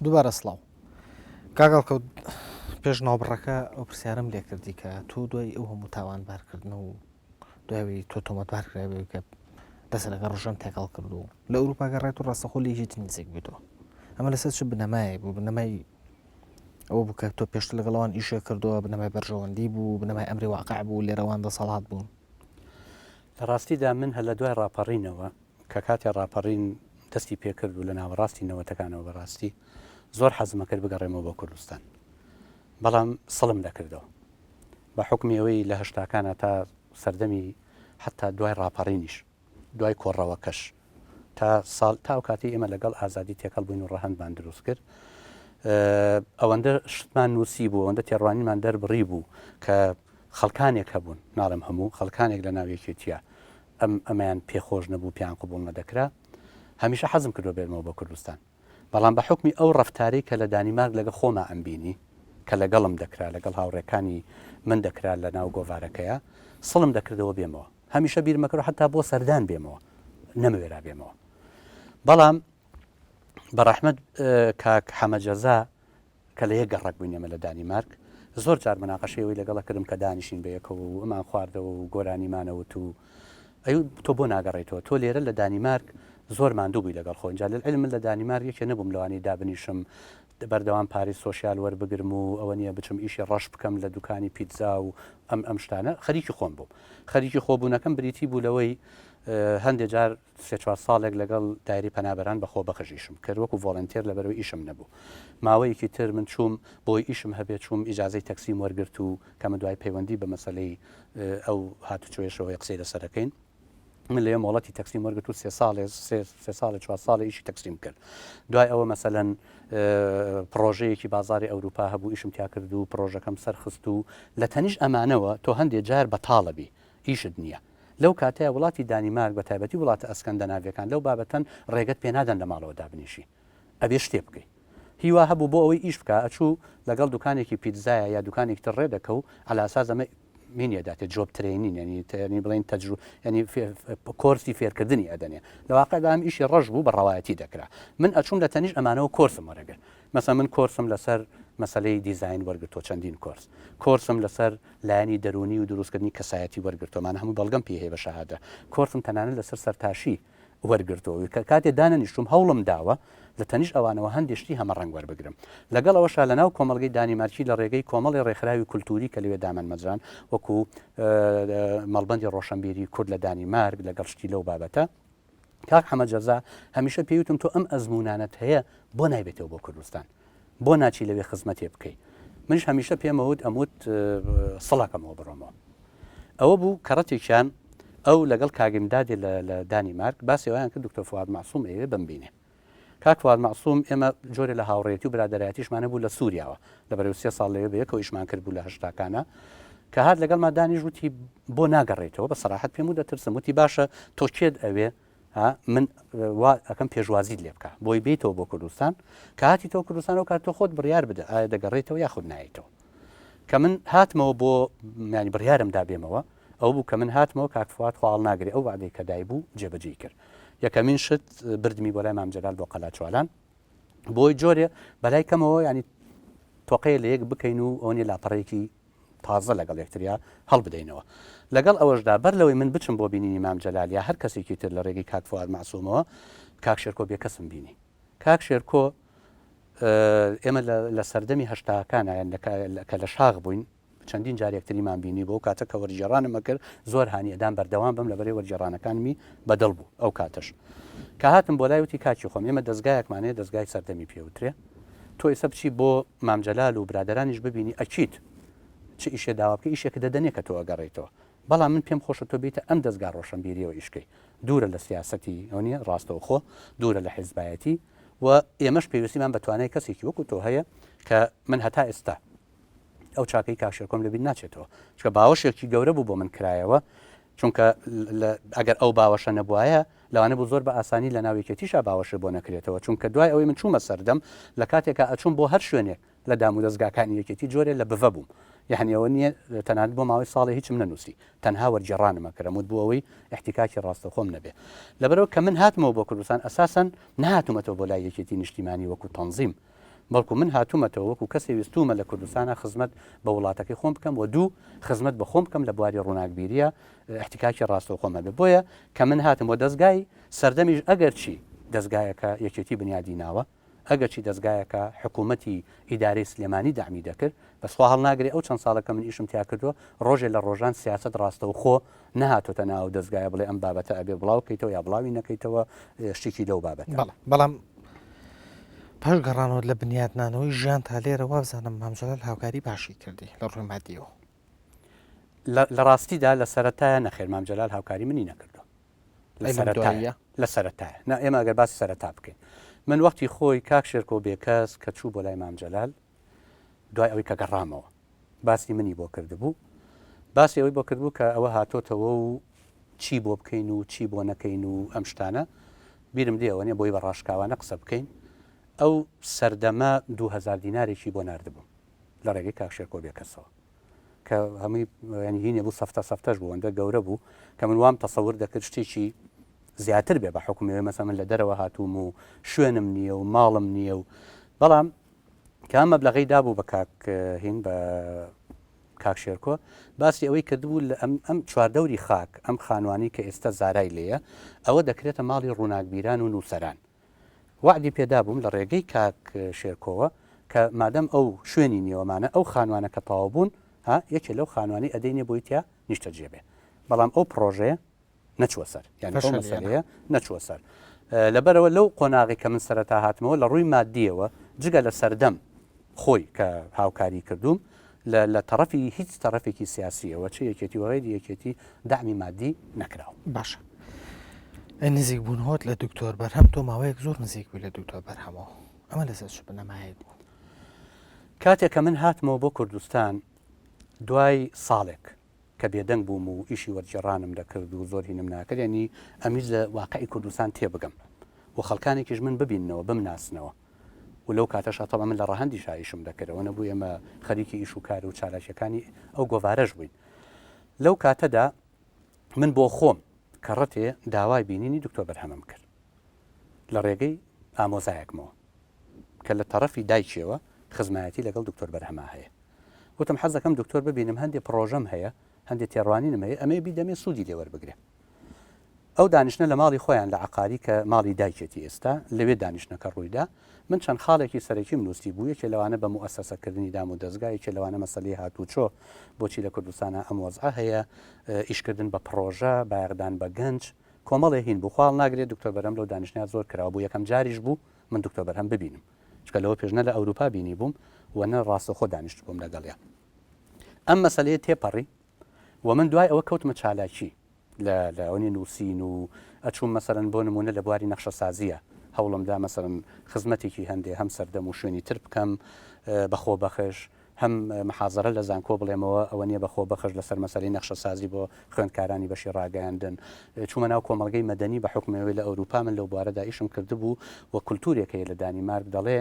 دووبارە سڵاو کاگەڵکەوت پێش ناوبڕەکە ئەو پرسیارم لێ کردی کە تو دوای ئەو هەموو تاوانبارکردن و دوای تۆ تۆمەتبارکراوی کە دەسە لەگە ڕژەم تێکەڵ کردو لە ئەوروپا گەڕێت و ڕاستەخۆ لێژێتی نزیک بێتەوە ئەمە لەسەر چ بنەمای بوو بنەمای ئەوە بوو کە تۆ پێشتر لەگەڵەوان ئیشە کردووە بنەمای بەرژەوەندی بوو بنەمای ئەمری واقع بوو لێرەوان دەسەڵات بوون لە ڕاستیدا من هە لە دوای ڕاپەڕینەوە کە کاتی ڕاپەڕین دەستی پێکرد و لە ناوەڕاستی نەوەتەکانەوە بەڕاستی زۆر حەزمە کرد بگەڕێمەوە بۆ کوردستان بەڵام سڵم دەکردەوە بە حکمی ئەوەی لە هەشتاکانە تا سەردەمی حتا دوای ڕاپەڕینیش دوای کۆڕەوەکەش تا ساڵ تا و کاتی ئێمە لەگەڵ ئازادی تێکەڵ بووین و ڕەهەندمان دروست کرد ئەوەندە شتمان نووسی بوو ئەوەندە تێڕوانیمان دەربڕی بوو کە خەڵکانێک هەبوون ناڵم هەموو خەڵکانێک لە ناویەکێتیە ئەمەیان پێخۆش نەبوو پیان قبول نەدەکرا هەمیشە حەزم کردو بێنەوە بە کوردستان بەڵام بە حکمی ئەو ڕەفتارەی کە لە دانیمارک لەگە خۆما ئەمبینی کە لەگەڵم دەکرا لەگەڵ هاوڕێکانی من دەکرا لە ناو گۆڤارەکەیە سڵم دەکردەوە بێمەوە هەمیشە بیرمەکەەوە حتا بۆ سەردان بێمەوە نەمەوێرا بێمەوە بەڵام بەڕەحمەت کاک حەمەجەزا کە لە یەک گەڕک بووینێمە لە دانیمارک زۆر جار مناقەشەوەی لەگەڵە کردم کە دانیشین بەیەکەوە و ئەمان خواردەوە و گۆرانیمانەوت و ئەو تۆ بۆ ناگەڕێتەوە تۆ لێرە لە دانیمارک زۆر ماندوو بووی لەگەڵ خۆنجا لە علم لە دانیمارک یەکێ نەبووم لەوانی دابنیشم بەردەوام پاری سۆسیال وەربگرم و ئەوە نییە بچم ئیشی ڕەش بکەم لە دوکانی پیتزا و ئەم شتانە خەریکی خۆم بووم خەریکی خۆبوونەکەم بریتی بوو لەوەی هەندێک جار سێ ساڵێک لەگەڵ دایری پەنابەران بەخۆ بەخەژیشم کرد وەکو ڤۆڵنتێر لەبەرەوەی ئیشم نەبوو ماوەیەکی تر من چووم بۆی ئیشم هەبێت چووم ئیجازەی تەکسیم وەرگرت و کەمە دوای پەیوەندی بە مەسەلەی ئەو هاتوچێشەوەی قسەی لەسەرەکەین من لە مۆڵەتی تەکسیم وەرگرت و سێ ساڵی 4 ساڵی ئیشی تەکسیم کرد دوای ئەوە مەسەلەن پرۆژەیەکی بازاری ئەوروپا هەبوو ئیشم تیا کرد و پرۆژەکەم سەرخست و لە تەنیش ئەمانەوە تۆ هەندێک جار بەتاڵەبی ئیشت نییە لەو کاتەیە وڵاتی دانیمارک بە تایبەتی وڵاتە ئەسکەندە ناویەکان لەو بابەتەن ڕێگەت پێ نادەن لە ماڵەوە دابنیشی ئەبێ شتێ بکەی هیوا هەبوو بۆ ئەوەی ئیش بکە ئەچوو لەگەڵ دوکانێکی پیتزایە یا دوکانێکی تر ڕێ دەکە و ئەلاساز ئەمە مینیەداتێت جۆب ترێنین ینی بڵین تەجروب ینی کۆرسی فێرکردنی ئەدەنێ لە واقعدا ئەم ئیشی ڕەش بوو بە ڕەوایەتی دەکرا من ئەچوم لە تەنیش ئەمانەوە کۆرسم وەرەگرت مەسە من کۆرسم لەسەر مەسلەی دیزین وەرگرتۆ چەندین کۆرسم لەسەر لایەنی دەرونی و دروستکردنی کەسایەتی وەرگرتۆمان هەموو بەڵگەم پێ هەیە بە شەهادە کۆرسم تەنانەت لەسەر سەرتاشی وەرگرتەوە کە کاتێ دانەنیشتم هەوڵم داوە لە تەنیش ئەوانەوە هەندێشتی هەمە ڕنگ وەربگرم لەگەڵ ئەوەشا لە ناو کۆمەڵگەی دانیمارکی لە ڕێگەی کۆمەڵی ڕێکخراوی کولتوری کە لەوێ دامەن مەجران وەکو مەڵبەندی ڕۆشنبیری کورد لە دانیمارک لەگەڵ شتی لەو بابەتە کاک حەمەجەزا هەمیشە پێوتم تۆ ئەم ئەزمونانت هەیە بۆ نایبێتەوە بۆ کوردستان بۆ ناچی لەوێ خزمەتێ بکەیت منش هەمیشە پێمەوت ئەموت سڵاکەمەوە بڕۆمەوە ئەوە بوو کەڕەتێکیان ئەو لەگەڵ کاگمدادێ لە دانیمارک باسیێوایان کرد دکتۆر فواد مەعسووم ئەوێ بمبینێ کاک فواد مەعسووم ئێمە جۆرە لە هاوڕێتی و برادەرایەتیشمانە بوو لە سووریاوە لەبەرەوە 3 ساڵ لەوێ بەیەکەوە ئیشمان کرد بوو لە هەشتاکانە کە هات لەگەڵ دانیش وتی بۆ ناگەڕێتەوە بە سەراحەت پێم و دەترسم وتی باشە تۆ کێت ئەوێ من ئەەکەم پێشوازیت لێ بکە بۆی بیتەوە بۆ کوردستان کە هاتی تۆ کوردستان و کار تۆ خۆت بڕیار بدە ئایا دەگەڕێتەوە یاخود نایێتەوە کە من هاتمەوە بۆ ینی بڕیارمدا بێمەوە ئەو بوو کە من هاتمەوە کاک فواد خواڵ ناگری ئەو وعدەی کە دای بوو جێبەجێ کرد یەکەمین شت بردمی بۆ لای مام جەلال بۆ قەلا چوالان بۆی جۆرێ بەلای کەمەوە ینی تۆقەیە لە یەک بکەین و ئەوەنی لاپەڕێکی تازە لەگەڵ یەکتریا هەڵ بدەینەوە لەگەڵ ئەوەشدا بەر لەوەی من بچم بۆ بینینی مام جەلال یا هەر کەسێکی تر لە ڕێگەی کاک فواد مەعسوومەوە کاک شێرکۆ بێکەسم بینی کاک شێرکۆ ئێمە لە سەردەمی هەشتاکانە کە لە شاغ بووین چەندین جارێکتریمان بینی بۆ کاتە کە وەرجێڕانمە کرد زۆر هانیەدان بەردەوام بم لەبەرەی وەرجێڕانەکانمی بەدڵ بوو ئەو کاتش کە هاتم بۆ لای وتی کاکی خۆم ئێمە دەستگایەکمانەیە دەستگای سەردەمی پێوترێ تۆ ئێستا بچی بۆ مام جەلال و برادەرانیش ببینی ئەچیت چ ئیشێ داوا بکە ئیشێکە دەدەنێ کە تۆ ئەگەڕێیتەوە بەڵام من پێم خۆشە تۆ بیتە ئەم دەستگا ڕۆشنبیریەوە ئیشکەی دوورە لە سیاسەتی ئەو نیە ڕاستەوخۆ دوورە لە حیزبایەتی و ئێمەش پێویستیمان بەتوانای کەسێکی وەکو تۆ هەیە کە من هەتا ئێستا ئەو چاکەی کاکشێرکۆم لەبییر ناچێتەوە چکە باوەشێکی گەورە بوو بۆ من کرایەوە چونکە ئەگەر ئەو باوەشە نەبووایە لەوانە بوو زۆر بە ئاسانی لە ناوێکێتیشا باوەشە بۆ نەکرێتەوە چونکە دوای ئەوەی من چوومە سەردەم لە کاتێکە ئەچوم بۆ هەر شوێنێک لە دام و دەستگاکانی یەکێتی جۆرێ لە بڤە بووم یعنیەوە نییە تەنانەت بۆ ماوەی ساڵی هیچم نەنووسی تەنها وەرجێڕانمە کەرەموت بوو ئەوەی احتیکاکی ڕاستەخۆم نەبێ لەبەرەوە کە من هاتمەوە بۆ کوردستان ئەساسەن نهاتومەتەوە بۆ لای یەکێتی نیشتیمانی وەکو تەنزیم بەڵکو من هاتوومەتەوە وەکو کەسی ویستومە لە کوردستانە خزمەت بە وڵاتەکەی خۆم بکەم و دوو خزمەت بە خۆم بکەم لە بواری ڕووناکبیریە احتیکاکی ڕاستەوە خۆمە بێ بۆیە کە من هاتم و دەستگای سەردەمیش ئەگەر چی دەستگایەکە یەکێتی بنیادی ناوە ئەگەر چی دەستگایەکە حکوومەتی ئیدارەی سلێمانی دامی دەکرد بەسخوا هەڵ ناگرێ ئەو چەند ساڵەکە من ئیشم تیا کردووە ڕۆژێ لە ڕۆژان سیاست ڕاستەوە خۆ نەهاتۆتە ناو دەستگایە بڵێ ئەم بابەتە ئەبێ بڵاو بکەیتەوە یا بڵاوی نەکەیتەوە شتێکی لەو بابەت بەڵام پاش گەڕانەوە لە بنیادنانەوەی ژیان تا لێرە وابزانم مامجلال هاوکاری باشی کردی لە ڕووی مادیەوە لە ڕاستیدا لە سەرەتایە نەخێر مامجلال هاوکاری منی نەکردو لە سەرەتایە ئێمە ئەگەر باسی سەرەتا بکەین من وەختی خۆی کاک شێرکۆ بێکەس کە چوو بۆ لای مامجلال دوای ئەوەی کە گەڕامەوە باسی منی بۆ کردبوو باسی ئەوەی بۆ کردبوو کە ئەوە هاتۆتەوە و چی بۆ بکەین و چی بۆ نەکەین و ئەم شتانە بیرم دێەوە نیە بۆی بە ڕاشکاوانە قسە بکەین ئەو سەردەمە 2000 دینارێکی بۆ نردبوو لە ڕێگەی کاک شێرکۆ بێکەسەوە کە هەمووی ینی هینێ بوو سەفتەش بوو ئەندە گەورە بوو کە من وام تەسەور دەکرد شتێکی زیاتر بێ بە حکومەوەی مەسە من لە دەرەوە هاتووم و شوێنم نییە و ماڵم نییە و بەڵام کە مەبلەغی دابوو بە کاک هین بە کاک شێرکۆ باسی ئەوەی کردبوو لە ئەم چواردەوری خاک ئەم خانوانی کە ئێستا زارای لێیە ئەوە دەکرێتە ماڵی ڕووناکبیران و نووسەران وعدی پێدا بووم لە ڕێگەی کاک شێرکۆوە کە مادەم ئەو شوێنی نیوەمانە ئەو خانوانە کە تەواو بوون یەکێ لەو خانوانی ئەدەینێ بۆی تیا نیشتە جێبێ بەڵام ئەو پرۆژەیە نەچوە سەر یان ئەو مەسەلەیە نەچوە سەر لەبەرەوە لەو قۆناغی کە من سەرەتا هاتمەوە لە ڕووی مادیەوە جگە لە سەردەم خۆی کە هاوکاری کردوم لە تەرەفی هیچ تەرەفێکی سیاسیەوە چ یەکێتی وەغیری یەکێتی دامی مادی نەکراوە باشە نزیک بوون هۆت لە دکتۆر بەرهەم تۆ ماوەیەک زۆر نزیک بووی لە دکتۆر بەرهەمەوە ئەمە لەسەر ش بنەمایە بوو کاتێک کە من هاتمەوە بۆ کوردستان دوای ساڵێک کە بێدەنگ بووم و ئیشی وەرجێڕانم دەکرد و زۆر هینم ناکرد ینی ئەمیز لە واقعی کوردستان تێبگەم و خەڵکانێکیش من ببینەوە بمناسنەوە و لەو کاتەشە تەڵە من لە ڕەهەندی شایشم دەکردەوە نەبوو ئێمە خەریکی ئیش و کار و چالاکیەکانی ئەو گۆڤارەش بووین لەو کاتەدا من بۆ خۆم کە ڕەتێ داوای بینینی دکتۆر بەرهەمم کرد لە ڕێگەی ئامۆزایەکمەوە کە لە تەرەفی دایکیەوە خزمایەتی لەگەڵ دکتۆر بەرهەما هەیە وتم حەز دەکەم دکتۆر ببینم هەندێک پرۆژەم هەیە هەندێک تێڕوانینم هەیە ئەمەی بیدەمێ سوودی لێوەربگرێ ئەو دانیشتە لە ماڵی خۆیان لە عقاری کە ماڵی دایکێتی ئێستا لەوێ دانیشتەکە ڕوویدا من چەند خاڵێکی سەرەکی نووسی بوو یەکێ لەوانە بە موئەسەسەکردنی دام و دەستگایەکێ لەوانە مەسەلەی هاتوچۆ بۆچی لە کوردستانە ئەم وەزعە هەیە ئیشکردن بە پرۆژە بایەغدان بە گەنج کۆمەڵێ هین بوو خواڵ ناگرێت دکتۆر بەرهەم لەو دانیشتنیان زۆر کراوە بوو یەکەم جاریش بوو من دکتۆر بەرهەم ببینم چکە لەوە پێشنە لە ئەوروپا بینی بووم و نە ڕاستەخۆ دانیشت بووم لەگەڵیان ئەم مەسەلەیە تێپەڕی و من دوای ئەوە کەوتمە چالاکی لە ئەوەی نووسین و ئەچوم مەسەرەن بۆ نمونە لە بواری نەخشە سازیە هەوڵمدا مەسەرەن خزمەتێکی هەندێ هەم سەردەم و شوێنی تر بکەم بەخۆ بەخش هەم محازرە لە زانکۆ بڵێمەوە ئەوە نیە بەخۆ بەخش لەسەر مەسەلەی نەخشە سازی بۆ خوێندکارانی بەشی ڕاگەیاندن چوومە ناو کۆمەڵگەی مەدەنی بە حکومەوەی لە ئەوروپا من لەو بوارەدا ئیشم کردبوو و کولتورێکەیە لە دانیمارک دەڵێ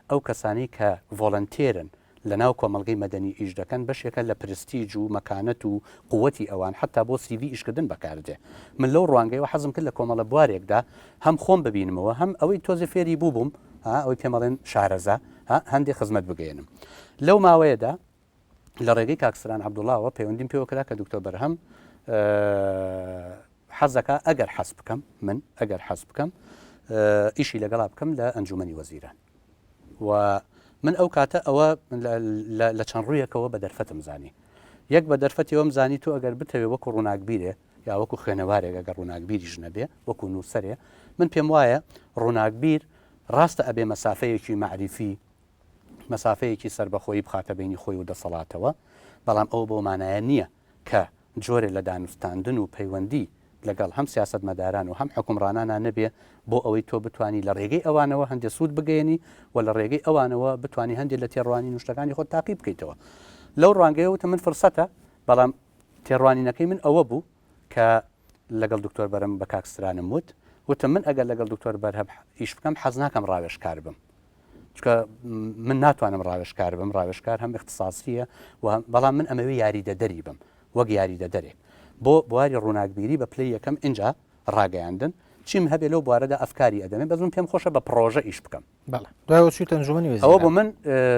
ئەو کەسانی کە ڤۆڵەنتێرن لە ناو کۆمەڵگەی مەدەنی ئیش دەکەن بەشێکە لە پرستیج و مەکانەت و قووەتی ئەوان حتا بۆ سیڤ ئیشکردن بەکاردێ من لەو ڕوانگەیەوە حەزم کرد لە کۆمەڵە بوارێکدا هەم خۆم ببینمەوە هەم ئەوەی تۆزی فێری بوو بووم ئەوەی پێمەڵێن شارەزە هەندێک خزمەت بگەێنم لەو ماوەیەدا لە ڕێگەی کاکسران عەبدوڵڵاوە پەیوەندیم پێوە کرا کە دکتۆر بەرهەم حەزەکە ئەگەر حەز بکەم من ئەگەر حەز بکەم ئیشی لەگەڵا بکەم لە ئەنجومەنی وەزیران و من ئەو کاتە ئەوە لە چەند ڕوویەکەوە بە دەرفەتم زانی یەک بە دەرفەتەوەم زانی تو ئەگەر بتەوێ وەکو ڕووناکبیرێ یا وەکو خوێنەوارێک ئەگەر ڕووناکبیریش نەبێ وەکو نووسەرێ من پێم وایە ڕووناکبیر ڕاستە ئەبێ مەسافەیەکی معریفی مەسافەیەکی سربەخۆیی بخاتە بینی خۆی و دەسەڵاتەوە بەڵام ئەو بۆ مانایە نییە کە جۆرێ لە دانوستاندن و پەیوەندی لەگەڵ هەم سیاست مەداران و هەم حکومڕانانە نەبێ بۆ ئەوەی تۆ بتانی لە ڕێگەی ئەوانەوە هەندێک سوود بگەێنی و لە ڕێگەی ئەوانەوە بتانی هەندێک لە تێڕوانی نوشتەکانی خۆت تاقی بکەیتەوە لەو ڕوانگەیەوتە من فرسەتە بەڵام تێڕوانینەکەی من ئەوە بوو کە لەگەڵ دکتۆر بەرم بە کاکسرانم وتم من ئەگەر لەگەڵ دکتۆر بەرهەم ئیش بکەم حەز ناکەم ڕاوێژکار بم چکە من ناتوانم ڕاوێژکار بم ڕاوێژکار هەم اختصاسیە بەڵام من ئەمەوێ یاریدەدەری بم وەک یاریدەدەرێک بۆ بواری ڕووناکبیری بە پلەی یەکەم اینجا ڕاگەیاندن چیم هەبێ لەو بوارەدا ئەفکاری ئەدەمێ بەزم پێم خۆشە بە پرۆژە ئیش بکەم دوای چیت ئەنجومەنی وەزیران ئەوە بۆ من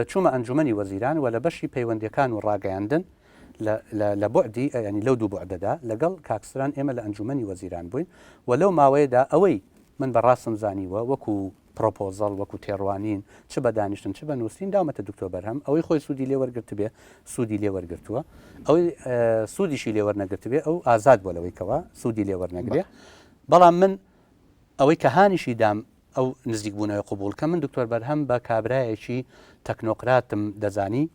چوومە ئەنجومەنی وەزیران و لە بەشی پەیوەندیەکان و ڕاگەیاندن لە بۆعدی ینی لەو دوو بۆعدەدا لەگەڵ کاکسران ئێمە لە ئەنجومەنی وەزیران بووین و لەو ماوەیەدا ئەوەی من بەڕاستم زانیوە وەکو پرۆپۆزەڵ وەکو تێڕوانین چ بە دانیشتن چ بە نووسین داومەتە دکتۆر بەرهەم ئەوەی خۆی سوودی لێ وەرگرت بێ سوودی لێ وەرگرتووە ئەوەی سوودیشی لێ وەرنەگرت بێ ئەو ئازاد بۆ لەوەیکەوە سوودی لێ وەرنەگرێ بەڵام من ئەوەی کە هانیشی دام ئەو نزیک بوونەوەی قوبولکە من دکتۆر بەرهەم بە کابرایەکی تەکنۆقراتم دەزانی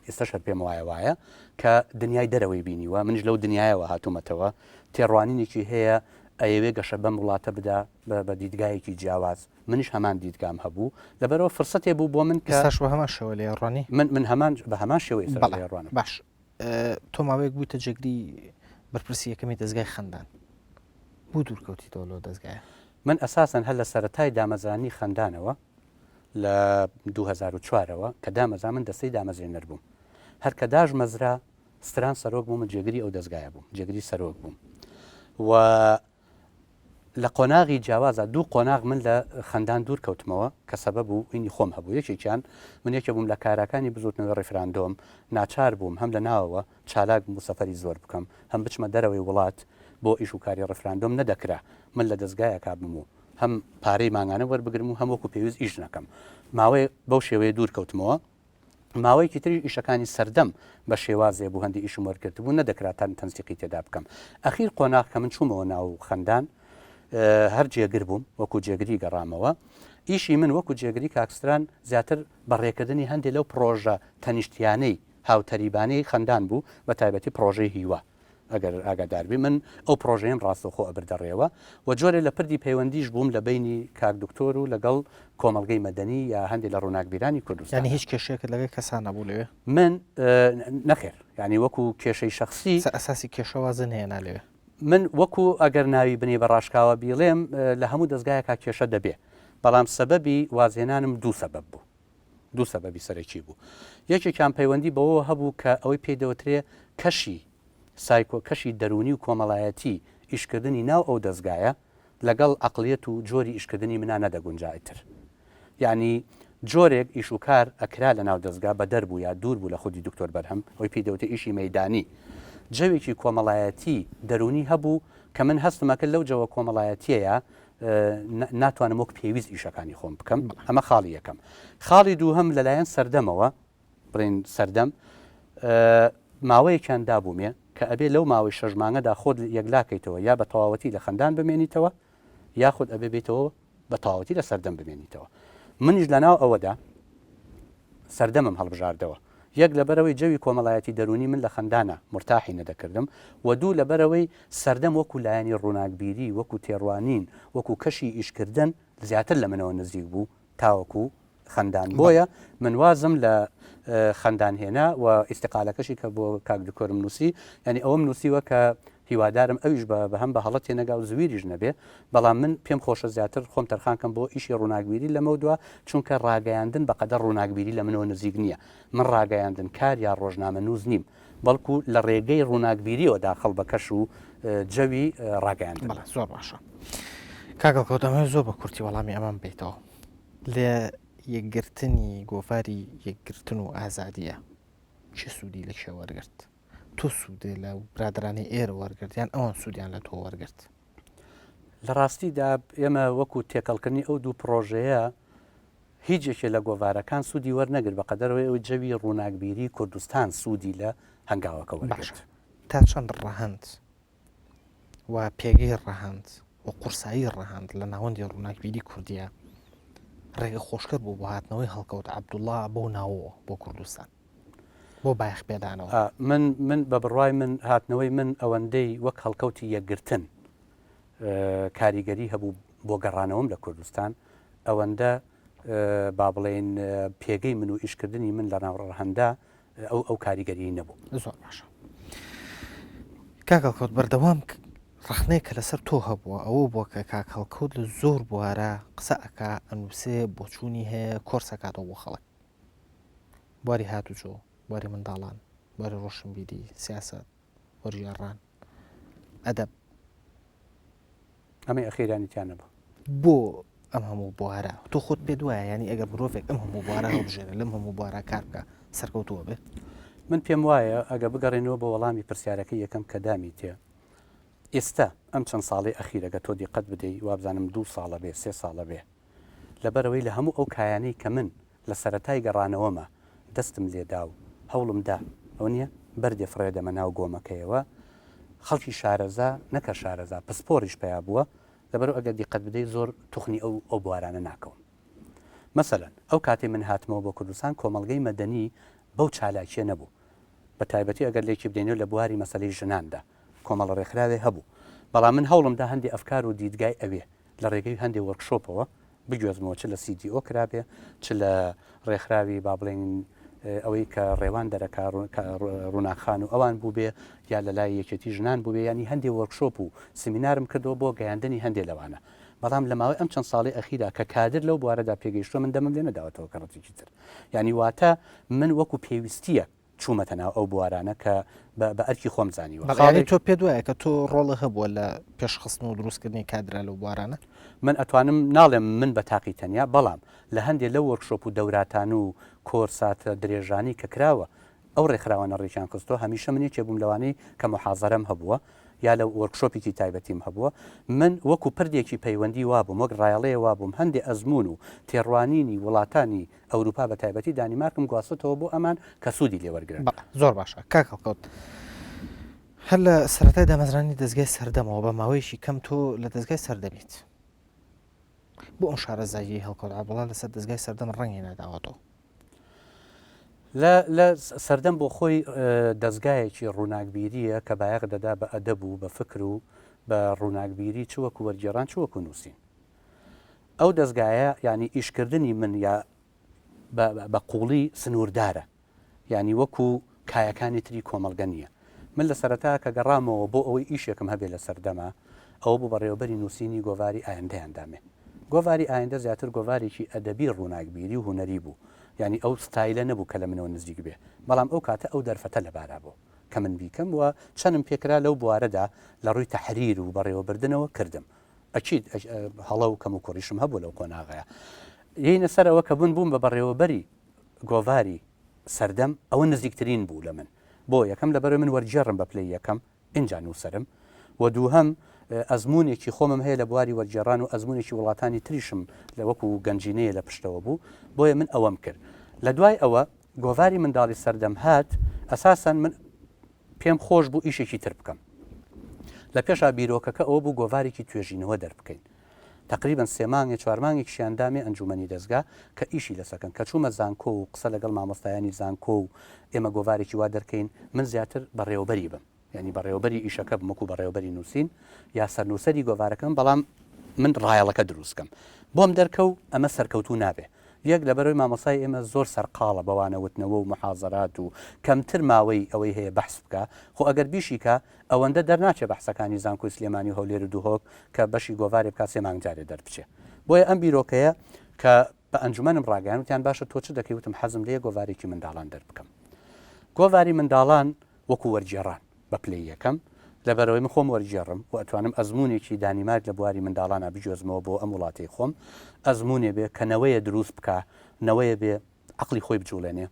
ئێستا شەر پێم وایە کە دنیای دەرەوەی بینیوە منش لەو دنیایەوە هاتوومەتەوە تێڕوانینێکی هەیە ئەیەوێ گەشە بەم وڵاتە بدا بە دیدگایەکی جیاواز منیش هەمان دیدگام هەبوو لەبەرەوە فرسەتێ بوو بۆ من کەش بە هەمان شەوە لێ ڕوانی من هەمان بە هەمان شێوەی ڕوانم باش تۆ ماوەیەک بوویتە جێگری بەرپرسی یەکەمی دەستگای خەندان بوو دوورکەوتیتەوە لەو دەستگایە من ئەساسەن هەر لە سەرەتای دامەزرانی خەندانەوە لە 2004ەوە کە دامەزا من دەستەی دامەزرێنەر بووم هەر کە داژ مەزرا ستران سەرۆک بووم جێگری ئەو دەستگایە بووم جێگری سەرۆک بووم و لە قۆناغی جیاوازە دوو قۆناغ من لە خەندان دوور کەوتمەوە کە سەبەب بوو ئینی خۆم هەبوو یەکێکیان من یەکێ بووم لە کارەکانی بزوتنەوە ڕێفراندۆم ناچار بووم هەم لە ناوەوە چالاک بوو سەفەری زۆر بکەم هەم بچمە دەرەوەی وڵات بۆ ئیش و کاری ڕێفراندۆم نەدەکرا من لە دەستگایە کابم و هەم پارەی ماگانە وەربگرم و هەمووەکو پێویست ئیش نەکەم ماوەی بەو شێوەیە دوور کەوتمەوە ماوەیەکی تری ئیشەکانی سەردەم بە شێوازێ بوو هەندی ئیشم وەرگرت بوو نەدەکراتان تەنسیقی تێدا بکەم ئەخیر قۆناغ کە من چوومەوە ناو خەندان هەر جێگر بووم وەکو جێگری گەڕامەوە ئیشی من وەکو جێگری کاکستران زیاتر بەڕێکردنی هەندێک لەو پرۆژە تەنیشتیانەی هاوتەریبانەی خەندان بوو بە تایبەتی پرۆژەی هیوە ئەگەر ئاگاداربی من ئەو پرۆژەیەم ڕاستەخۆ ئەبردەڕێەوە و جۆرێ لە پردی پەیوەندیش بووم لە بینی کاک دکتۆر و لەگەڵ کۆمەلگەی مەدەنی یا هەندێک لە ڕووناکبیرانی کوردستان ینی هیچ کێشەیەکە لەگەی کەسان نەبوو لەوێ من نەخێر ینی وەکو کێشەی شخصی ئەساسی کێشەوازن هەیە لەوێ من وەکو ئەگەر ناوی بنێ بە ڕاشکاوە بیڵێم لە هەموو دەستگایەکە کێشە دەبێ بەڵام سەبەبی وازێنانم دوو سەبەب بوو دوو سەبەبی سەرەکی بوو یەکێکیان پەیوەندی بەوە هەبوو کە ئەوەی پێدەوترێ کەشی سایکۆ کەشی دەرونی و کۆمەڵایەتی ئیشکردنی ناو ئەو دەستگایە لەگەڵ عقلێت و جۆری ئیشکردنی منە نەدەگونجایتر یعنی جۆرێک ئیش و کار ئەکرا لە ناو دەستگا بە دەربوو یا دوور بوو لە خودی دکتۆر بەرهەم ئەوی پێدەوتە ئیشی مەدانی جەوێکی کۆمەڵایەتی دەرونی هەبوو کە من هەستمەکە لەو جەوە کۆمەڵایەتیەیە ناتوانم وەک پێویست ئیشەکانی خۆم بکەم ئەمە خاڵی یەکەم خاڵی دوو هەم لەلایەن سەردەمەوە بڕین سەردەم ماوەیەکیان دابوومێ کە ئەبێ لەو ماوەی شەژمانگەدا خۆت یەکلاکەیتەوە یا بە تەواوەتی لە خەندان بمێنیتەوە یاخود ئەبێ بێتەوە بە تەواوەتی لە سەردەم بمێنیتەوە منیش لەناو ئەوەدا سەردەمم هەڵبژاردەوە یەک لەبەرەوەی جەوی کۆمەڵایەتی دەرونی من لە خەندانە مرتاحی نەدەکردم و دوو لەبەرەوەی سەردەم وەکو لایەنی ڕووناکبیری وەکو تێڕوانین وەکو کەشی ئیشکردن زیاتر لە منەوە نزیک بوو تاوەکو خەندان بۆیە من وازم لە خەندان هێنا و ئیستقالەکەشی کە بۆ کاک دکۆرم نووسی ینی ئەوەم نووسیوە کە هیوادارم ئەویش بە هەم بە هەڵەت تێنەگا و زویریش نەبێ بەڵام من پێم خۆشە زیاتر خۆم تەرخانکەم بۆ ئیشی ڕووناکبیری لەمە دووە چونکە ڕاگەیاندن بەقەدەر ڕووناکبیری لە منەوە نزیک نییە من ڕاگەیاندن کار یا ڕۆژنامە نووز نیم بەڵکو لە ڕێگەی ڕووناکبیریەوە داخڵ بە کەش و جەوی ڕاگەیاندن زۆر باشە کاگەڵکەوتەمە زۆر بە کورتی وەڵامی ئەمان بیتەوە لێ یەکگرتنی گۆڤاری یەکگرتن و ئازادیە چه سوودی لە کێ وەرگرت تۆ سوودێ لە برادرانی ئێرە وەرگرتیان ئەوان سوودیان لە تۆ وەرگرت لە ڕاستیدا ئێمە وەکو تێکەڵکردنی ئەو دوو پرۆژەیە هیچێکێ لە گۆڤارەکان سوودی وەرنەگرت بە قەدەرەوەی ئەو جەوی ڕووناکبیری کوردستان سوودی لە هەنگاوەکە وەرگرت تا چەند ڕەهەند و پێگەی ڕەهەند و قورسایی ڕەهەند لە ناوەندی ڕووناکبیری کوردیە ڕێگە خۆشکرد بوو بۆ هاتنەوەی هەڵکەوت عەبدوڵڵا بۆ ناوەوە بۆ کوردستان بۆ بایەخ پێدانەوە من بە بڕوای من هاتنەوەی من ئەوەندەی وەک هەڵکەوتی یەکگرتن کاریگەری هەبوو بۆ گەڕانەوەم لە کوردستان ئەوەندە با بڵێن پێگەی من و ئیشکردنی من لە ناوڕەهەندا ئەو کاریگەری نەبوو زۆر باشە کاکەڵکەوت بەردەوام ڕخنەیە کە لەسەر تۆ هەبووە ئەوە بووە کە کاکەڵکەوت لە زۆر بوارە قسە ئەکا ئەنووسێ بۆچوونی هەیە کۆرسەکاتەوە بۆ خەڵک بواری هاتوچۆ بواری منداڵان بواری ڕۆشنبیری سیاست وەرژێڕان ئەدەب ئەمەی ئەخیرانیتیان نەبوو. بۆ ئەم هەموو بوارە تۆ خۆت پێ دوایە ینی ئەگەر مرۆڤێک ئەم هەموو بوارە هەڵبژێنە لەم هەموو بوارە کار بکە سەرکەوتووە بێ. من پێم وایە ئەگە بگەڕێنەوە بە وەڵامی پرسیارەکە یەکەم کە دامی تێ ئێستا ئەم چەند ساڵی ئەخیرەکە تۆ دیقەت بدەیت وابزانم 2 ساڵە بێ 3 ساڵە بێ لەبەرەوەی لە هەموو ئەو کایانەی کە من لە سەرەتای گەڕانەوەمە دەستم لێدا و هەوڵمدا ئەو نییە بەردێ فرێدەمە ناو گۆمەکەیەوە خەڵکی شارەزا نەکە شارەزا پسپۆریش پیا بووە لەبەرەوە ئەگەر دیقەت بدەیت زۆر توخنی ئەو بوارانە ناکەون. مەسەلەن ئەو کاتێ من هاتمەوە بۆ کوردستان کۆمەڵگەی مەدەنی بەو چالاکیە نەبوو بە تایبەتی ئەگەر لێکی بدەینەوە لە بواری مەسەلەی ژناندا کۆمەڵە ڕێکخراوێ هەبوو بەڵام من هەوڵمدا هەندی ئەفکار و دیدگای ئەوێ لە ڕێگەی هەندێک وەرکشۆپەوە بگوێزمەوە چ لە CDO کرابێ چ لە ڕێکخراوی با بڵێن ئەوەی کە ڕێوان دەرەکە ڕووناخان و ئەوان بوو بێ یا لە لای یەکێتی ژنان بوو بێ ینی هەندێک وەرکشۆپ و سمینارم کردەوە بۆ گەیاندنی هەندێک لەوانە بەڵام لە ماوەی ئەم چەند ساڵی ئەخیرا کە کادر لەو بوارەدا پێگەیشتوە من دەمم لێ نەداوەتەوە کەڕەتێکی تر ینی واتە من وەکو پێویستیە چوومەتە ناو ئەو بوارانە کە بە ئەرکی خۆم زانیوە تۆ پێ دوایە کە تۆ ڕۆڵە هەبووە لە پێشخستن و دروستکردنی کادرا لەو بوارانە من ئەتوانم ناڵێم من بە تاقی تەنیا بەڵام لە هەندێک لە وەرکشۆپ و دەوراتان و کۆرساتە درێژانی کە کراوە ئەو ڕێکخراوانە ڕێکیان خستۆ هەمیشە منی چێبووم لەوانەی کە محازەرەم هەبووە یا لە وەرکشۆپێکی تایبەتیم هەبووە من وەکو پردێکی پەیوەندی وابووم وەک ڕایڵەیە وابووم هەندێک ئەزمون و تێڕوانینی وڵاتانی ئەوروپا بە تایبەتی دانیمارکم گواستەوە بۆ ئەمان کە سوودی لێوەرگرن. زۆر باشە کاکەڵکەوت هەر لە سەرەتای دامەزرانی دەستگای سەردەمەوە بە ماوەیەشی کەم تۆ لە دەستگای سەردەمیت بۆ ئەم شارەزایی هەڵکەوت بڵا لەسەر دەستگای سەردەم ڕەنگی نەداوەتەوە لە سەردەم بۆ خۆی دەستگایەکی ڕووناکبیریە کە بایەق دەدا بە ئەدەب و بە فکر و بە ڕووناکبیری چوەکو وەرگێڕان چوەکو نووسین ئەو دەستگایە ینی ئیشکردنی من یا بە قوڵی سنووردارە ینی وەکو کایەکانی تری کۆمەڵگە نییە من لە سەرەتا کە گەڕامەوە بۆ ئەوەی ئیشێکم هەبێت لە سەردەما ئەوە بوو بەڕێوەبەری نووسینی گۆڤاری ئایندەیاندامێ گۆڤاری ئایندە زیاتر گۆڤارێکی ئەدەبی ڕووناکبیری و هوەری بوو ینی ئەو ستایلە نەبوو کە لە منەوە نزیک بێ بەڵام ئەو کاتە ئەو دەرفەتە لەبارا بوو کە من بیکەم وە چەندم پێکرا لەو بوارەدا لە ڕووی تەحریر و بەڕێوەبردنەوە کردم ئەچیت هەڵە و کەم و کوڕیشم هەبوو لەو کۆناغەیە یینە سەرەوە کە بوون بە بەڕێوەبەری گۆڤاری سەردەم ئەوە نزیکترین بوو لە من بۆ یەکەم لەبەر من وەرجێڕم بە پلەی یەکەم ئینجا نووسرم و دووهەم ئەزمونێکی خۆمم هەیە لە بواری وەرجێڕان و ئەزمونێکی وڵاتانی تریشم لە وەکو گەنجینەیە لە پشتەوە بوو بۆیە من ئەوەم کرد لە دوای ئەوە گۆڤاری منداڵی سەردەم هات ئەساسەن من پێم خۆش بوو ئیشێکی تر بکەم لە پێشا بیرۆکەکە ئەوە بوو گۆڤارێکی توێژینەوە دەربکەین تقریبان 3 مانگی 4 مانگێک شیاندامێ ئەنجومەنی دەستگا کە ئیشی لەسەکەن کە چوومە زانکۆ و قسە لەگەڵ مامۆستایانی زانکۆ و ئێمە گۆڤارێکی وا دەرکەین من زیاتر بەڕێوەبەری بم ینی بەڕێوەبەری ئیشەکە بمەکو بەڕێوەبەری نووسین یا سەرنووسەری گۆڤارەکەم بەڵام من ڕایەڵەکە دروستکەم بۆم دەرکەوت ئەمە سەرکەوتوو نابێ یەک لەبەرەوەی مامۆسای ئێمە زۆر سەرقاڵە بەوانەوتنەوە و محازەرات و کەمتر ماوەی ئەوەی هەیە بەحس بکە خۆ ئەگەر بیشیکە ئەوەندە دەرناچێ بەحسەکانی زانکۆی سلێمانی هەولێر و دووهۆک کە بەشی گۆڤارێ بکات 3 مانگ جارێ دەربچێ بۆیە ئەم بیرۆکەیە کە بە ئەنجومەنم ڕاگەیان وتیان باشە تۆ چ دەکەوتم حەزم لێ گۆڤارێکی منداڵان دەربکەم گۆڤاری منداڵان وەکو وەرجێڕان بە پلەی یەکەم لەبەرەوەی من خۆم وەرجێڕم و ئەتوانم ئەزمونێکی دانیمارک لە بواری منداڵانە بجۆزمەوە بۆ ئەم وڵاتی خۆم ئەزمونێ بێ کە نەوەیە دروست بکە نەوەیە بێ عقلی خۆی بجوڵێنێ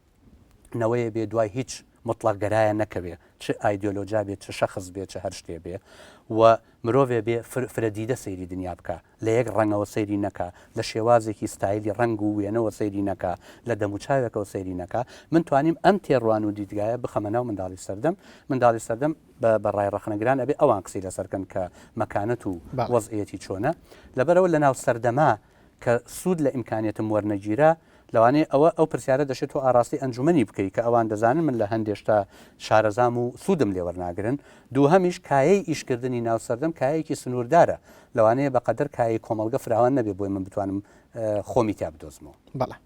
نەوەیە بێ دوای هیچ مطلق گەرایە نەکەوێ چ ئایدۆلۆژیا بێت چ شەخص بێت چه هەر شتێ بێ و مرۆڤێ بێ فرەدیدە سەیری دنیا بکە لە یەک ڕەنگەوە سەیری نەکە لە شێوازێکی ستایلی ڕنگ و وێنەوە سەیری نەکە لە دەموچاوێکەوە سەیری نەکە من توانیم ئەم تێڕوان و دیدگایە بخەمە ناو منداڵی سەردەم بە ڕای ڕەخنەگران ئەبێ ئەوان قسەی لەسەرکەن کە مەکانەت و وەزعەتی چۆنە لەبەرەوە لە ناو سەردەما کە سوود لە ئیمکانیەتم وەرنەگیرە لەوانەیە ئەو پرسیارە دەشێت و ئاراستی ئەنجومەنی بکەیت کە ئەوان دەزانن من لە هەندێشتا شارەزام و سوودم لێوەرناگرن دووهەمیش کایەی ئیشکردنی ناو سەردەم کایەکی سنووردارە لەوانەیە بەقەدر کایی کۆمەلگە فراوان نەبێ بۆی من بتوانم خۆمی تا بدۆزمەوە بەڵێ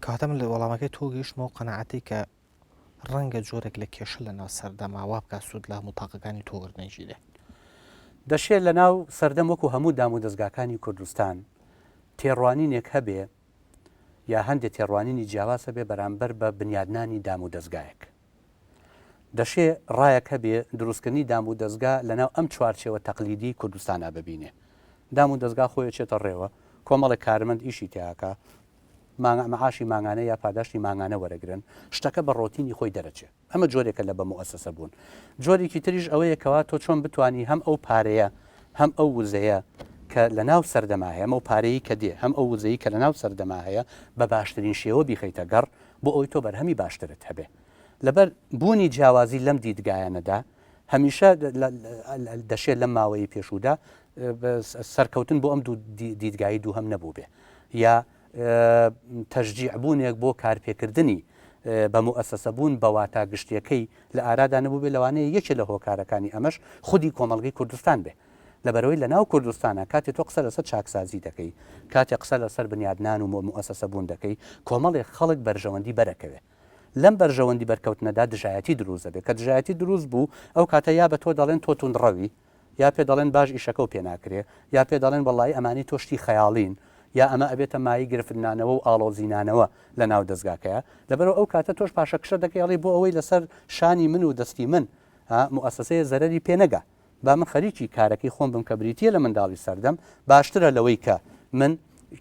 کاتە من لە وەڵامەکەی تۆ گەیشتمەوە قەنەعەتی کە ڕەنگە جۆرێک لە کێشە لە ناو سەردەما وا بکە سوود لە هەموو تاقەکانی تۆگرنێژی دێ دەشێت لە ناو سەردەم وەکو هەموو دام و دەستگاکانی کوردستان تێڕوانینێک هەبێ یا هەندێک تێڕوانینی جیاواسە بێ بەرامبەر بە بنیادنانی دام و دەستگایەک دەشێ ڕایەک هەبێ دروستکردنی دام و دەستگا لەناو ئەم چوارچێوە تەقلیدی کوردستانە ببینێ دام و دەستگا خۆی چێتە ڕێوە کۆمەڵی کارمەند ئیشی تیاکە مەعاشی ماگانە یا پاداشتی ماگانە وەرەگرن شتەکە بە ڕۆتینی خۆی دەرەچێ ئەمە جۆرێکە لە بە مؤسسە بوون جۆرێکی تریش ئەوەیەکەوە تۆ چۆن بتانی هەم ئەو پارەیە هەم ئەو وزەیە کە لە ناو سەردەما هەیە ئەو پارەیە کە دێ هەم ئەو وزەیە کە لە ناو سەردەما هەیە بە باشترین شێوە بیخەیتە گەڕ بۆ ئەوی تۆ بەرهەمی باشترت هەبێ لەبەر بوونی جیاوازی لەم دیدگایانەدا هەمیشە دەشێت لەم ماوەی پێشودا سەرکەوتن بۆ ئەم دیدگایی دوو هەم نەبوو بێ یا تەشجیع بوونێک بۆ کارپێکردنی بە مؤسسە بوون بە واتە گشتیەکەی لە ئارادا نەبوو بێ لەوانەیە یەکێ لە هۆکارەکانی ئەمەش خودی کۆمەڵگەی کوردستان بێ لەبەرەوەی لە ناو کوردستانە کاتێک تۆ قسە لەسەر چاکسازی دەکەی کاتێک قسە لەسەر بنیادنان و مؤسسە بوون دەکەی کۆمەڵێک خەڵک بەرژەوەندی بەرەکەوێ لەم بەرژەوەندی بەرکەوتنەدا دژایەتی دروست دەبێت کە دژایەتی دروست بوو ئەو کاتە یا بە تۆ دەڵێن تۆ توندڕەوی یا پێ دەڵێن باش ئیشەکە و پێ ناکرێ یا پێ دەڵێن وەڵی ئەمانی تۆشتی خەیاڵین یا ئەمە ئەبێتە مای گرفتنانەوە و ئاڵۆزینانەوە لە ناو دەستگاکەیە لەبەرەوە ئەو کاتە تۆش پاشە کشە دەکەڵی بۆ ئەوەی لەسەر شانی من و دەستی من مؤسسەیە زەرری پێنەگا با من خەریکی کارەکەی خۆم بم کە بریتە لە منداڵی سەردەم باشترە لەوەی کە من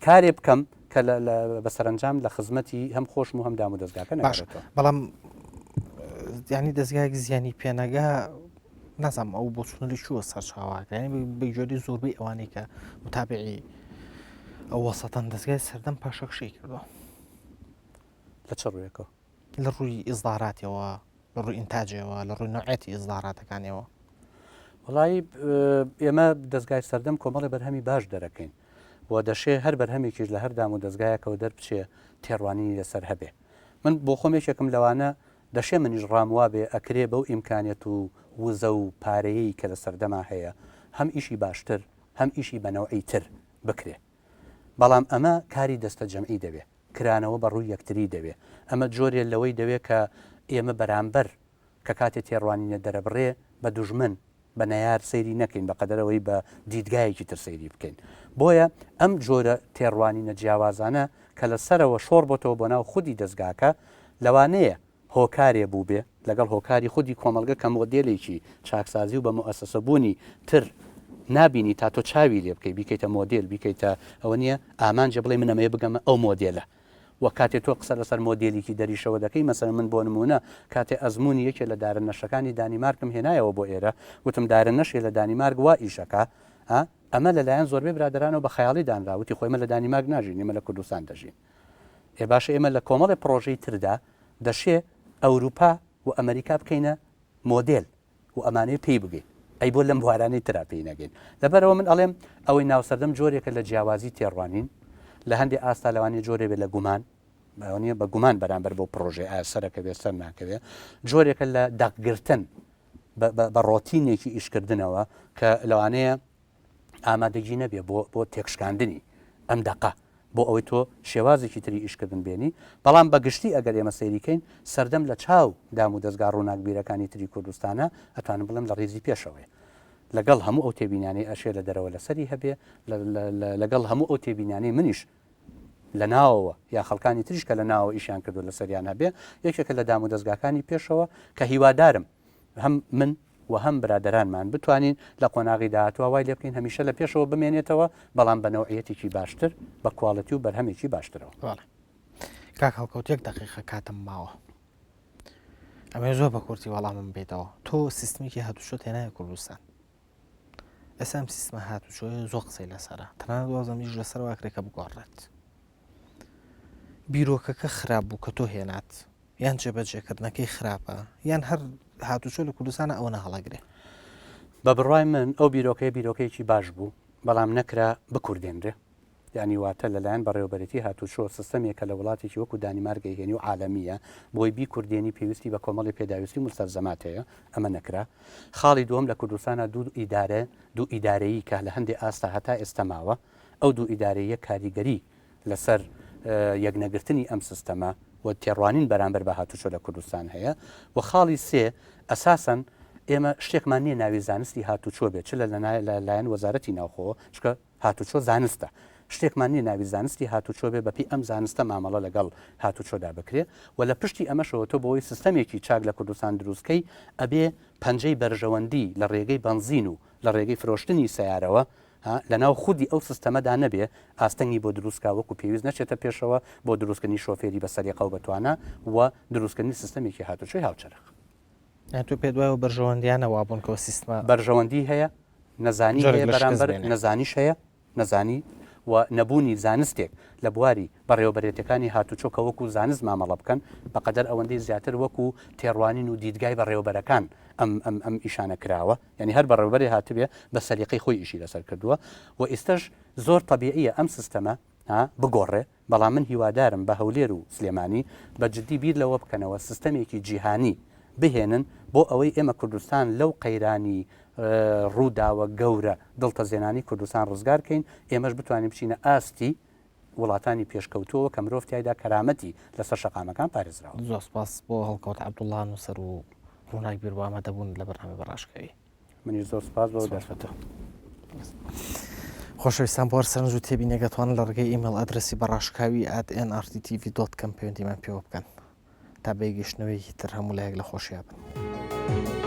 کارێ بکەم کە بە سەرنجام لە خزمەتی هەم خۆشم و هەم دام و دەستگاکە نباشێتەوە بەڵام ینی دەستگایك زیانی پێنەگا نازانم ئەو بۆ چونەی چووە سەر چاواکە ینی بەجۆری زۆربەی ئەوانەی کە متابعی ئەو وەسەتەن دەستگای سەردەم پاشەکشەی کردەوە لە چ ڕوویەکەوە لە ڕووی ئیزداراتەوە لە ڕووی ئینتاجەوە لە ڕووی نوعەتی ئیزداراتەکانەوە وڵی ئێمە دەستگای سەردەم کۆمەڵی بەرهەمی باش دەرەکەین و دەشێ هەر بەرهەمێکیش لە هەردام و دەستگایەکەەوە دەربچێ تێڕوانی لەسەر هەبێ من بۆ خۆمێکێکم لەوانە دەشێ منیش ڕاموا بێ ئەکرێ بەو ئیمکانێت و وزە و پارەیەی کە لە سەردەما هەیە هەم ئیشی باشتر هەم ئیشی بەنەوەی تر بکرێ بەڵام ئەمە کاری دەستە جەمعی دەبێ کرانەوە بە ڕووی یەکتری دەبێ ئەمە جۆرێ لەوەی دەوێت کە ئێمە بەرامبەر کە کاتێک تێڕوانینە دەرەبڕێ بە دوژمن بە نەیار سەیری نەکەین بە قەدەرەوەی بە دیدگایەکی تر سەیری بکەین بۆیە ئەم جۆرە تێڕوانینە جیاوازانە کە لە سەرەوە شۆڕ بۆتەوە بۆ ناو خودی دەستگاکە لەوانەیە هۆکارێ بوو بێ لەگەڵ هۆکاری خودی کۆمەلگە کە مۆدێلێکی چاکسازی و بە مؤسسە بوونی تر نبینی تا تۆ چاوی لێ بکەی بیکەیتە مۆدل بیکەیتە ئەوە نییە ئامانجە بڵێ منەمەیە بگەمە ئەو مۆدلە و کاتێک تۆ قسە لەسەر مۆدلێکی دەریشەوە دەکەی مەسەر من بۆ نمونە کاتێ ئەزمموی یەکێ لە دارە نەشەکانی دانیمارکم هێنایەوە بۆ ئێرە وتم دارە نەشێ لە دانیمارک وا ئیشەکە ئەمە لەلایەن زۆربەی برادرانەوە بە خەیاڵی دانراوتی خۆیمە لە دانیمارک ناژین ئێمە لە کوردستان دەژین ئێ باشە ئێمە لە کۆمەڵی پرۆژەی تردا دەشێ ئەوروپا و ئەمریکا بکەینە مۆدل و ئەمانەیە پێی بگەین ئەی بۆ لەم بوارانەی تراپی نەگەین لەبەرەوە من ئەڵێم ئەوەی ناوسەردەم جۆرێکە لە جیاوازی تێڕوانین لە هەندێک ئاستا لەوانی جۆرێ بێت لە گومان نیە بە گومان بەرامبەر بۆ پرۆژێ ئایا سەرەکە بێت سەر ناکەوێت جۆرێکە لە دەقگرتن بە ڕۆتینێکی ئیشکردنەوە کە لەوانەیە ئامادەگی نەبێ بۆ تێکشکاندنی ئەم دقا بۆ ئەوەی تۆ شێوازێکی تری ئیشکردن بێنی بەڵام بەگشتی ئەگەر ئێمە سەیریکەین سەردەم لە چاو دام و دەستگا ڕووناکبیرەکانی تری کوردستانە ئەتوانم بڵم لە ڕێزی پێشەوەی لەگەڵ هەموو ئەو تێبینانی ئەشێ لە دەرەوە لەسەری هەبێ لەگەڵ هەموو ئەو تێبینانی منیش لە ناوەوە یا خەڵکانی تریش کە لە ناوە ئیشیان کردو لە سەریان هەبێ یەکێکە لە دام و دەستگاکانی پێشەوە کە هیوادارم هەم من و هەم برادرانمان بتوانین لە قۆناغی داهاتوە وای لێ بکەین هەمیشە لە پێشەوە بمێنێتەوە بەڵام بە نەوعەتێکی باشتر بە کواڵەتی و بەرهەمێکی باشترەوە کاک هەڵکەوت یەک دقیقە کاتم ماوە ئەمە زۆر بە کورتی وەڵامم بێتەوە تۆ سیستمێکی هاتوچۆ تێنایە کوردستان ئێستا ئەم سیستمە هاتوچۆی زۆر قسەی لەسەرە تەنانەت وازەمیش لەسەر واکرێکە بگۆڕێت بیرۆکەکە خراپ بوو کە تۆ هێنات یان جێبەجێکردنەکەی خراپە یان هەر هاتوچۆ لە کوردستانە ئەوە نەهەڵەگرێ بە بڕای من ئەو بیرۆکەیەکی باش بوو بەڵام نەکرا بکوردێنرێ یعنی واتە لەلایەن بەڕێوەبەرەتی هاتوچۆ سیستەمێکە لە وڵاتێکی وەکو دانیمارگەی هێنی و عالەمیە بۆی بیکوردێنی پێویستی بە کۆمەڵی پێداویستی و سەرزەمات هەیە ئەمە نەکرا خاڵی دووەم لە کوردستانە دوو ئیدارەیی کە لە هەندێک ئاستا هەتا ئێستا ماوە ئەو دوو ئیدارەیە کاریگەری لەسەر یەکنەگرتنی ئەم سیستەمە و تێڕوانین بەرامبەر بە هاتوچۆ لە کوردستان هەیە و خاڵی سێ ئەساسەن ئێمە شتێکمان نییە ناوی زانستی هاتوچۆ بێت چ لەلایەن وەزارەتی ناوخۆ چکە هاتوچۆ زانستە شتێکمان نییە ناوی زانستی هاتوچۆ بێ بەپی ئەم زانستە مامەڵە لەگەڵ هاتوچۆدا بکرێ و لە پشتی ئەمەشەوە تۆ بۆی سیستەمێکی چاک لە کوردستان دروستکەی ئەبێ پەنجەی بەرژەوەندی لە ڕێگەی بنزین و لە ڕێگەی فرۆشتنی سیارەوە لە ناو خودی ئەو سیستەمەدا نەبێ ئاستەنگی بۆ دروستکە وەکو پێویست نەچێتە پێشەوە بۆ دروستکردنی شۆفێری بە سەریقە و بەتوانە و دروستکردنی سیستەمێکی هاتوچۆی هاوچەرخ تو پێ دوای و بەرژەوەندیانەوە بوونکەوە سیستمە بەرژەوەندی هەیە نەزانی هەیە بەرامبەر نەزانیش هەیە نەزانی و نەبوونی زانستێک لە بواری بەڕێوەبەرێتەکانی هاتوچۆ کە وەکو زانست مامەڵە بکەن بەقەدەر ئەوەندەی زیاتر وەکو تێڕوانین و دیدگای بەڕێوەبەرەکان ئەم ئیشانە کراوە یعنی هەر بەڕێوەبەرێ هاتبێ بە سەلیقەی خۆی ئیشی لەسەر کردووە و ئێستش زۆر طبیعیە ئەم سیستەمە بگۆڕێ بەڵام من هیوادارم بە هەولێر و سلێمانی بە جددی بیر لەوە بکەنەوە سیستەمێکی جیهانی بهێنن بۆ ئەوەی ئێمە کوردستان لەو قەیرانی ڕووداوە گەورە دڵتەزێنانی کوردستان ڕزگارکەین ئێمەش بتوانین بچینە ئاستی وڵاتانی پێشکەوتووە کە مرۆڤتیایدا کەرامەتی لەسەر شەقامەکان پارێزراوە. زۆر سپاس بۆ هەڵکەوت عەبدوڵڵا نووسەر و ڕووناک بیر بۆ ئامادەبوون لە بەرنامەی بەڕاشکەوی. منیش زۆر سپاس بۆ دەرفەتە. خۆشەویستان بۆ سەرنج و تێبینێگەتوانن لە ڕێگەی ئیمێل ئەدرسی بەڕاشکاوی @nrttv.com پەیوەندیمان پێوە بکەن تا بێگەشتنەوەیەکی تر هەموو لایەک لە خۆشییا بن.